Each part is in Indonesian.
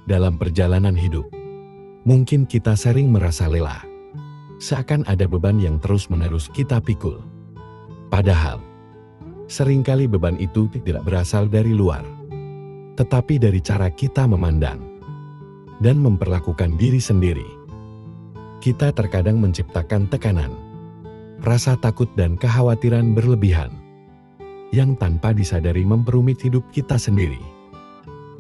Dalam perjalanan hidup, mungkin kita sering merasa lelah. Seakan ada beban yang terus-menerus kita pikul. Padahal, seringkali beban itu tidak berasal dari luar, tetapi dari cara kita memandang dan memperlakukan diri sendiri. Kita terkadang menciptakan tekanan, rasa takut dan kekhawatiran berlebihan yang tanpa disadari memperumit hidup kita sendiri.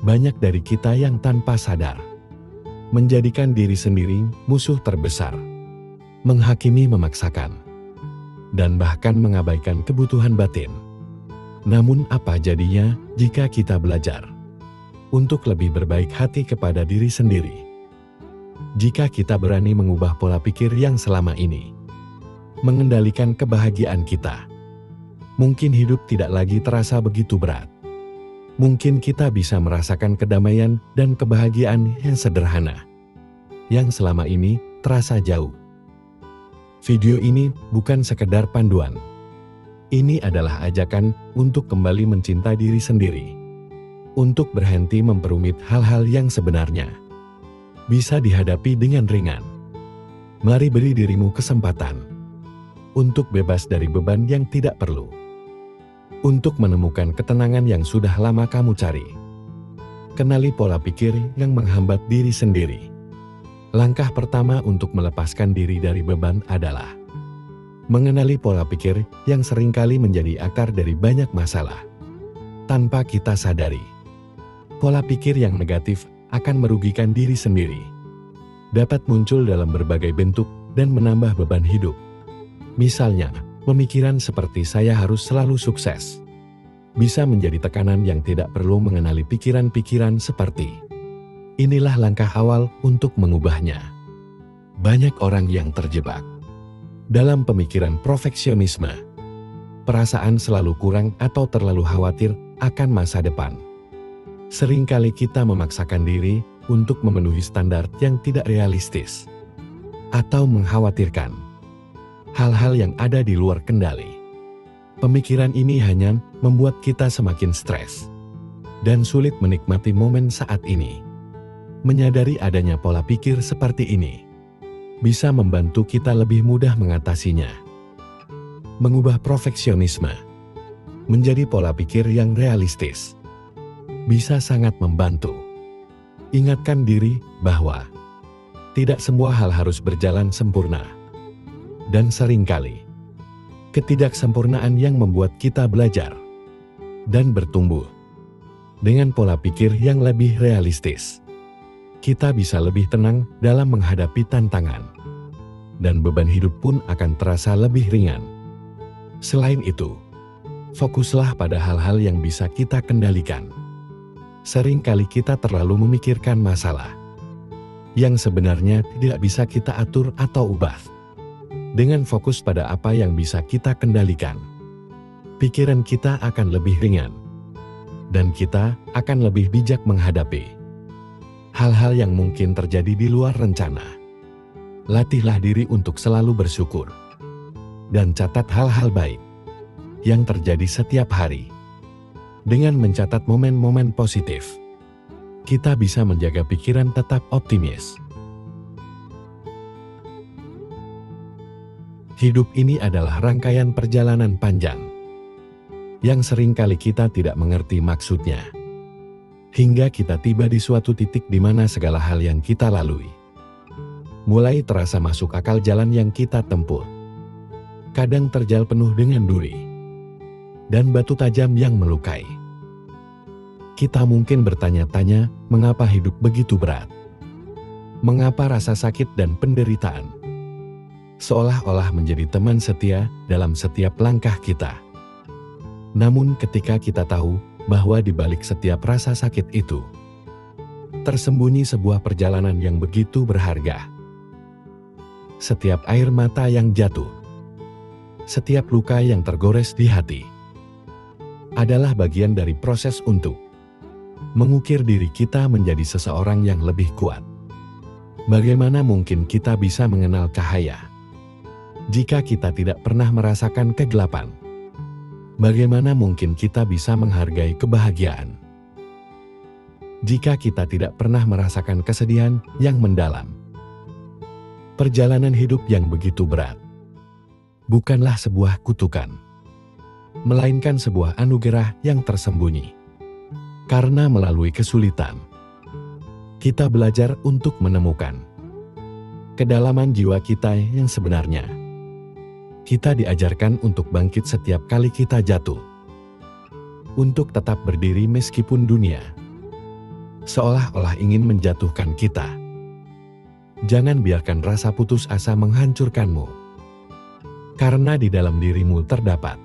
Banyak dari kita yang tanpa sadar menjadikan diri sendiri musuh terbesar, menghakimi memaksakan, dan bahkan mengabaikan kebutuhan batin. Namun apa jadinya jika kita belajar untuk lebih berbaik hati kepada diri sendiri? Jika kita berani mengubah pola pikir yang selama ini mengendalikan kebahagiaan kita, mungkin hidup tidak lagi terasa begitu berat. Mungkin kita bisa merasakan kedamaian dan kebahagiaan yang sederhana, yang selama ini terasa jauh. Video ini bukan sekedar panduan. Ini adalah ajakan untuk kembali mencintai diri sendiri, untuk berhenti memperumit hal-hal yang sebenarnya bisa dihadapi dengan ringan. Mari beri dirimu kesempatan untuk bebas dari beban yang tidak perlu, untuk menemukan ketenangan yang sudah lama kamu cari. Kenali pola pikir yang menghambat diri sendiri. Langkah pertama untuk melepaskan diri dari beban adalah mengenali pola pikir yang seringkali menjadi akar dari banyak masalah. Tanpa kita sadari, pola pikir yang negatif akan merugikan diri sendiri. Dapat muncul dalam berbagai bentuk dan menambah beban hidup. Misalnya, pemikiran seperti saya harus selalu sukses bisa menjadi tekanan yang tidak perlu. Mengenali pikiran-pikiran seperti inilah langkah awal untuk mengubahnya. Banyak orang yang terjebak dalam pemikiran perfeksionisme, perasaan selalu kurang atau terlalu khawatir akan masa depan. Seringkali kita memaksakan diri untuk memenuhi standar yang tidak realistis atau mengkhawatirkan hal-hal yang ada di luar kendali. Pemikiran ini hanya membuat kita semakin stres dan sulit menikmati momen saat ini. Menyadari adanya pola pikir seperti ini bisa membantu kita lebih mudah mengatasinya. Mengubah perfeksionisme menjadi pola pikir yang realistis bisa sangat membantu. Ingatkan diri bahwa tidak semua hal harus berjalan sempurna. Dan seringkali, ketidaksempurnaan yang membuat kita belajar dan bertumbuh. Dengan pola pikir yang lebih realistis, kita bisa lebih tenang dalam menghadapi tantangan. Dan beban hidup pun akan terasa lebih ringan. Selain itu, fokuslah pada hal-hal yang bisa kita kendalikan. Seringkali kita terlalu memikirkan masalah yang sebenarnya tidak bisa kita atur atau ubah. Dengan fokus pada apa yang bisa kita kendalikan, pikiran kita akan lebih ringan, dan kita akan lebih bijak menghadapi hal-hal yang mungkin terjadi di luar rencana. Latihlah diri untuk selalu bersyukur, dan catat hal-hal baik yang terjadi setiap hari. Dengan mencatat momen-momen positif, kita bisa menjaga pikiran tetap optimis. Hidup ini adalah rangkaian perjalanan panjang yang seringkali kita tidak mengerti maksudnya, hingga kita tiba di suatu titik di mana segala hal yang kita lalui mulai terasa masuk akal. Jalan yang kita tempuh kadang terjal penuh dengan duri dan batu tajam yang melukai. Kita mungkin bertanya-tanya, mengapa hidup begitu berat? Mengapa rasa sakit dan penderitaan seolah-olah menjadi teman setia dalam setiap langkah kita? Namun ketika kita tahu bahwa di balik setiap rasa sakit itu tersembunyi sebuah perjalanan yang begitu berharga. Setiap air mata yang jatuh, setiap luka yang tergores di hati adalah bagian dari proses untuk mengukir diri kita menjadi seseorang yang lebih kuat. Bagaimana mungkin kita bisa mengenal cahaya jika kita tidak pernah merasakan kegelapan? Bagaimana mungkin kita bisa menghargai kebahagiaan jika kita tidak pernah merasakan kesedihan yang mendalam. Perjalanan hidup yang begitu berat bukanlah sebuah kutukan, melainkan sebuah anugerah yang tersembunyi. Karena melalui kesulitan, kita belajar untuk menemukan kedalaman jiwa kita yang sebenarnya. Kita diajarkan untuk bangkit setiap kali kita jatuh, untuk tetap berdiri meskipun dunia seolah-olah ingin menjatuhkan kita. Jangan biarkan rasa putus asa menghancurkanmu, karena di dalam dirimu terdapat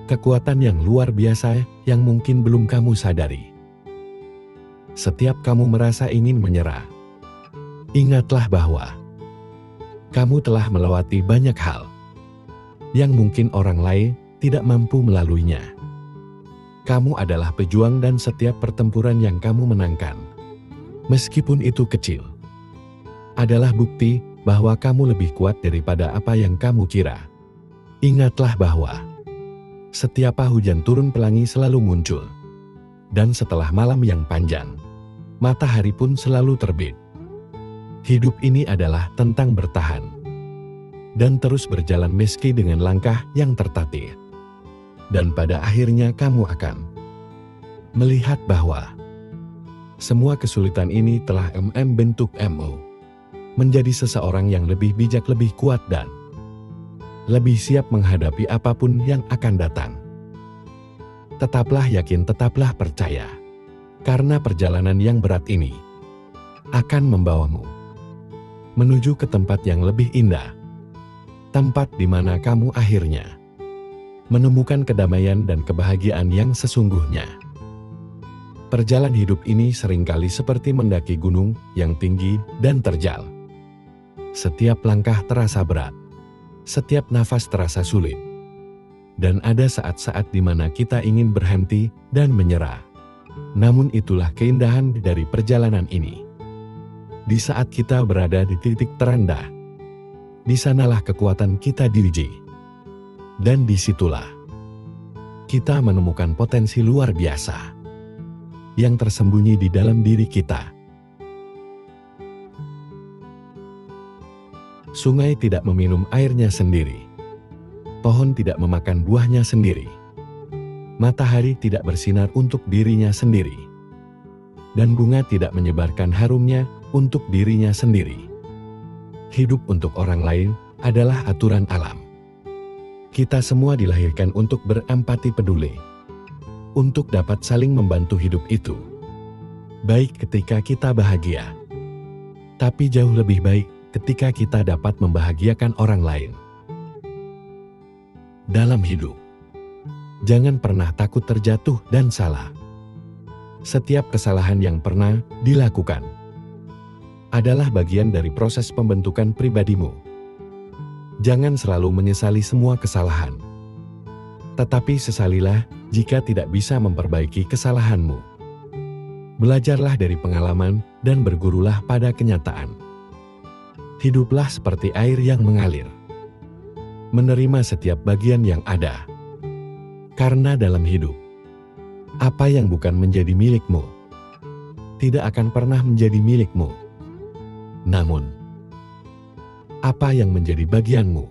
kekuatan yang luar biasa yang mungkin belum kamu sadari. Setiap kamu merasa ingin menyerah, ingatlah bahwa kamu telah melewati banyak hal yang mungkin orang lain tidak mampu melaluinya. Kamu adalah pejuang dan setiap pertempuran yang kamu menangkan, meskipun itu kecil, adalah bukti bahwa kamu lebih kuat daripada apa yang kamu kira. Ingatlah bahwa setiap hujan turun pelangi selalu muncul, dan setelah malam yang panjang, matahari pun selalu terbit. Hidup ini adalah tentang bertahan dan terus berjalan meski dengan langkah yang tertatih. Dan pada akhirnya kamu akan melihat bahwa semua kesulitan ini telah membentuk menjadi seseorang yang lebih bijak, lebih kuat, dan lebih siap menghadapi apapun yang akan datang. Tetaplah yakin, tetaplah percaya, karena perjalanan yang berat ini akan membawamu menuju ke tempat yang lebih indah, tempat di mana kamu akhirnya menemukan kedamaian dan kebahagiaan yang sesungguhnya. Perjalanan hidup ini seringkali seperti mendaki gunung yang tinggi dan terjal. Setiap langkah terasa berat, setiap nafas terasa sulit, dan ada saat-saat di mana kita ingin berhenti dan menyerah. Namun itulah keindahan dari perjalanan ini. Di saat kita berada di titik terendah, di sanalah kekuatan kita diuji. Dan disitulah kita menemukan potensi luar biasa yang tersembunyi di dalam diri kita. Sungai tidak meminum airnya sendiri, pohon tidak memakan buahnya sendiri, matahari tidak bersinar untuk dirinya sendiri, dan bunga tidak menyebarkan harumnya untuk dirinya sendiri. Hidup untuk orang lain adalah aturan alam. Kita semua dilahirkan untuk berempati peduli, untuk dapat saling membantu hidup itu. Baik ketika kita bahagia, tapi jauh lebih baik ketika kita dapat membahagiakan orang lain. Dalam hidup, jangan pernah takut terjatuh dan salah. Setiap kesalahan yang pernah dilakukan adalah bagian dari proses pembentukan pribadimu. Jangan selalu menyesali semua kesalahan, tetapi sesalilah jika tidak bisa memperbaiki kesalahanmu. Belajarlah dari pengalaman dan bergurulah pada kenyataan. Hiduplah seperti air yang mengalir, menerima setiap bagian yang ada. Karena dalam hidup, apa yang bukan menjadi milikmu tidak akan pernah menjadi milikmu. Namun, apa yang menjadi bagianmu,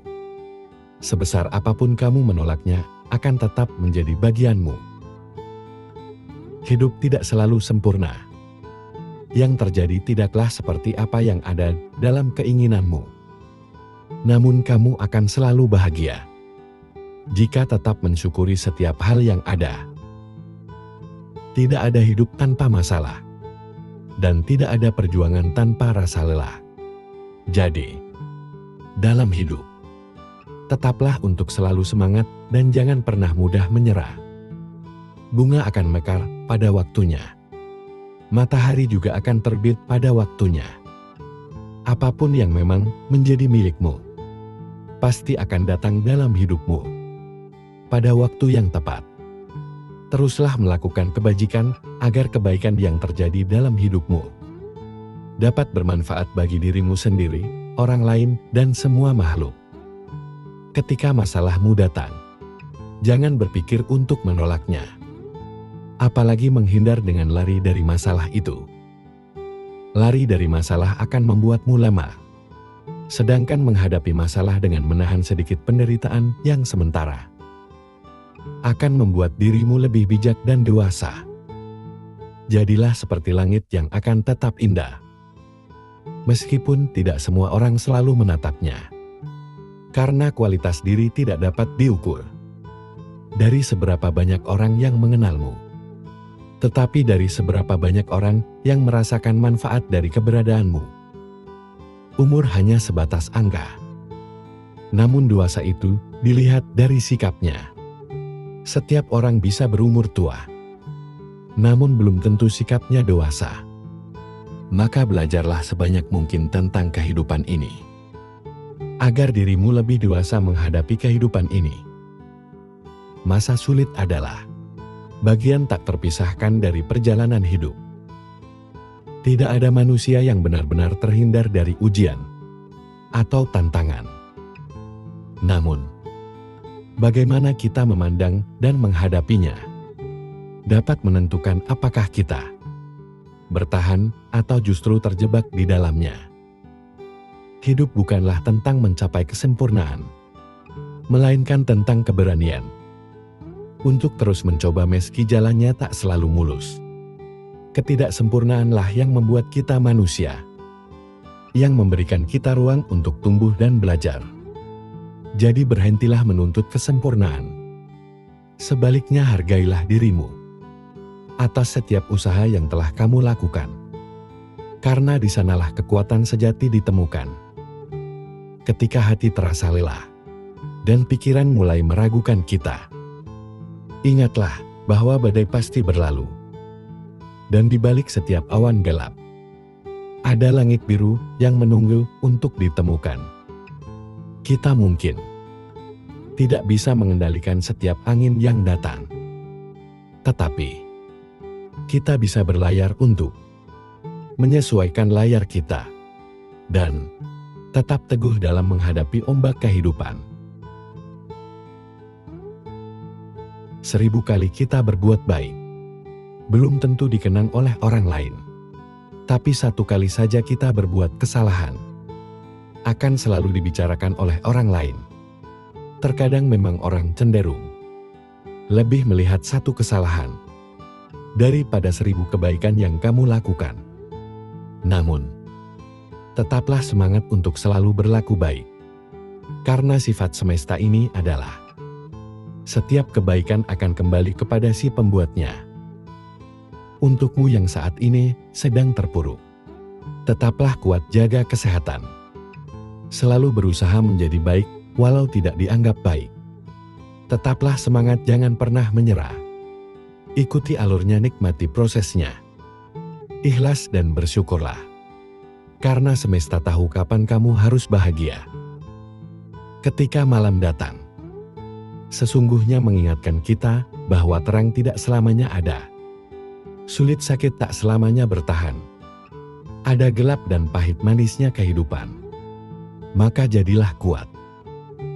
sebesar apapun kamu menolaknya, akan tetap menjadi bagianmu. Hidup tidak selalu sempurna. Yang terjadi tidaklah seperti apa yang ada dalam keinginanmu. Namun kamu akan selalu bahagia jika tetap mensyukuri setiap hal yang ada. Tidak ada hidup tanpa masalah, dan tidak ada perjuangan tanpa rasa lelah. Jadi, dalam hidup, tetaplah untuk selalu semangat dan jangan pernah mudah menyerah. Bunga akan mekar pada waktunya. Matahari juga akan terbit pada waktunya. Apapun yang memang menjadi milikmu, pasti akan datang dalam hidupmu pada waktu yang tepat. Teruslah melakukan kebajikan agar kebaikan yang terjadi dalam hidupmu dapat bermanfaat bagi dirimu sendiri, orang lain, dan semua makhluk. Ketika masalahmu datang, jangan berpikir untuk menolaknya. apalagi menghindar dengan lari dari masalah itu. Lari dari masalah akan membuatmu lemah. Sedangkan menghadapi masalah dengan menahan sedikit penderitaan yang sementara akan membuat dirimu lebih bijak dan dewasa. Jadilah seperti langit yang akan tetap indah, meskipun tidak semua orang selalu menatapnya. Karena kualitas diri tidak dapat diukur dari seberapa banyak orang yang mengenalmu, tetapi dari seberapa banyak orang yang merasakan manfaat dari keberadaanmu. Umur hanya sebatas angka, namun dewasa itu dilihat dari sikapnya. Setiap orang bisa berumur tua, namun belum tentu sikapnya dewasa. Maka belajarlah sebanyak mungkin tentang kehidupan ini, agar dirimu lebih dewasa menghadapi kehidupan ini. Masa sulit adalah bagian tak terpisahkan dari perjalanan hidup. Tidak ada manusia yang benar-benar terhindar dari ujian atau tantangan. Namun, bagaimana kita memandang dan menghadapinya dapat menentukan apakah kita bertahan atau justru terjebak di dalamnya. Hidup bukanlah tentang mencapai kesempurnaan, melainkan tentang keberanian untuk terus mencoba meski jalannya tak selalu mulus. Ketidaksempurnaanlah yang membuat kita manusia, yang memberikan kita ruang untuk tumbuh dan belajar. Jadi berhentilah menuntut kesempurnaan. Sebaliknya hargailah dirimu atas setiap usaha yang telah kamu lakukan. Karena di sanalah kekuatan sejati ditemukan. Ketika hati terasa lelah dan pikiran mulai meragukan kita, ingatlah bahwa badai pasti berlalu. Dan di balik setiap awan gelap, ada langit biru yang menunggu untuk ditemukan. Kita mungkin tidak bisa mengendalikan setiap angin yang datang, tetapi kita bisa berlayar untuk menyesuaikan layar kita dan tetap teguh dalam menghadapi ombak kehidupan. 1000 kali kita berbuat baik, belum tentu dikenang oleh orang lain. Tapi 1 kali saja kita berbuat kesalahan, akan selalu dibicarakan oleh orang lain. Terkadang memang orang cenderung lebih melihat 1 kesalahan daripada 1000 kebaikan yang kamu lakukan. Namun, tetaplah semangat untuk selalu berlaku baik. Karena sifat semesta ini adalah setiap kebaikan akan kembali kepada si pembuatnya. Untukmu yang saat ini sedang terpuruk, tetaplah kuat, jaga kesehatan. Selalu berusaha menjadi baik walau tidak dianggap baik. Tetaplah semangat, jangan pernah menyerah. Ikuti alurnya, nikmati prosesnya. Ikhlas dan bersyukurlah. Karena semesta tahu kapan kamu harus bahagia. Ketika malam datang, sesungguhnya mengingatkan kita bahwa terang tidak selamanya ada. Sulit sakit tak selamanya bertahan. Ada gelap dan pahit manisnya kehidupan. Maka jadilah kuat.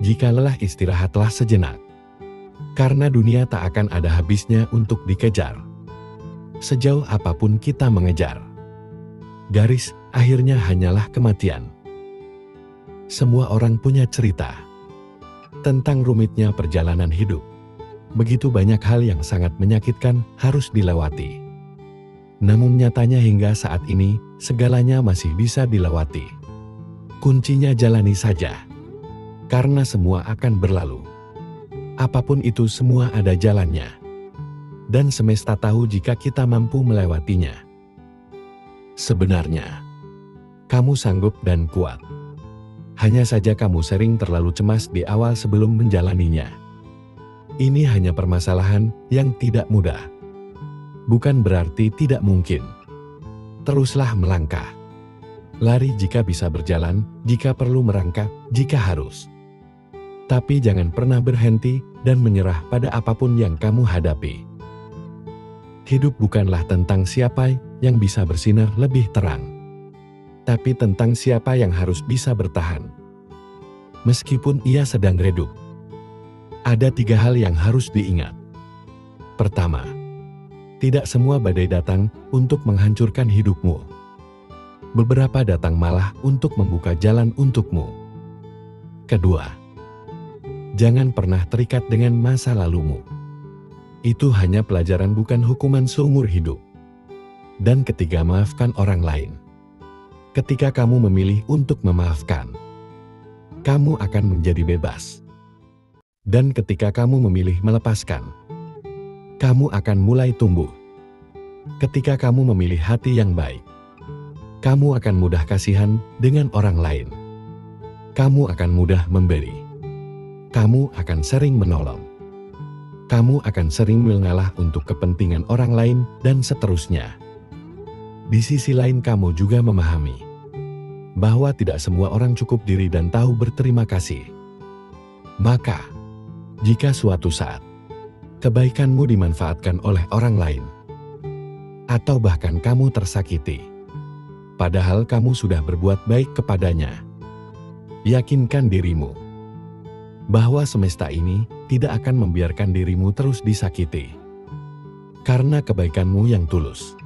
Jika lelah, istirahatlah sejenak. Karena dunia tak akan ada habisnya untuk dikejar. Sejauh apapun kita mengejar, garis akhirnya hanyalah kematian. Semua orang punya cerita tentang rumitnya perjalanan hidup. Begitu banyak hal yang sangat menyakitkan harus dilewati. Namun nyatanya hingga saat ini, segalanya masih bisa dilewati. Kuncinya jalani saja. Karena semua akan berlalu. Apapun itu, semua ada jalannya. Dan semesta tahu jika kita mampu melewatinya. Sebenarnya, kamu sanggup dan kuat. Hanya saja kamu sering terlalu cemas di awal sebelum menjalaninya. Ini hanya permasalahan yang tidak mudah. Bukan berarti tidak mungkin. Teruslah melangkah. Lari jika bisa berjalan, jika perlu merangkak, jika harus. Tapi jangan pernah berhenti dan menyerah pada apapun yang kamu hadapi. Hidup bukanlah tentang siapa yang bisa bersinar lebih terang, tapi tentang siapa yang harus bisa bertahan. Meskipun ia sedang redup. Ada 3 hal yang harus diingat. Pertama, Tidak semua badai datang untuk menghancurkan hidupmu. Beberapa datang malah untuk membuka jalan untukmu. Kedua, jangan pernah terikat dengan masa lalumu. Itu hanya pelajaran, bukan hukuman seumur hidup. Dan ketiga, maafkan orang lain. Ketika kamu memilih untuk memaafkan, kamu akan menjadi bebas. Dan ketika kamu memilih melepaskan, kamu akan mulai tumbuh. Ketika kamu memilih hati yang baik, kamu akan mudah kasihan dengan orang lain. Kamu akan mudah memberi. Kamu akan sering menolong. Kamu akan sering mengalah untuk kepentingan orang lain, dan seterusnya. Di sisi lain, kamu juga memahami bahwa tidak semua orang cukup diri dan tahu berterima kasih. Maka, jika suatu saat kebaikanmu dimanfaatkan oleh orang lain, atau bahkan kamu tersakiti, padahal kamu sudah berbuat baik kepadanya, yakinkan dirimu bahwa semesta ini tidak akan membiarkan dirimu terus disakiti. Karena kebaikanmu yang tulus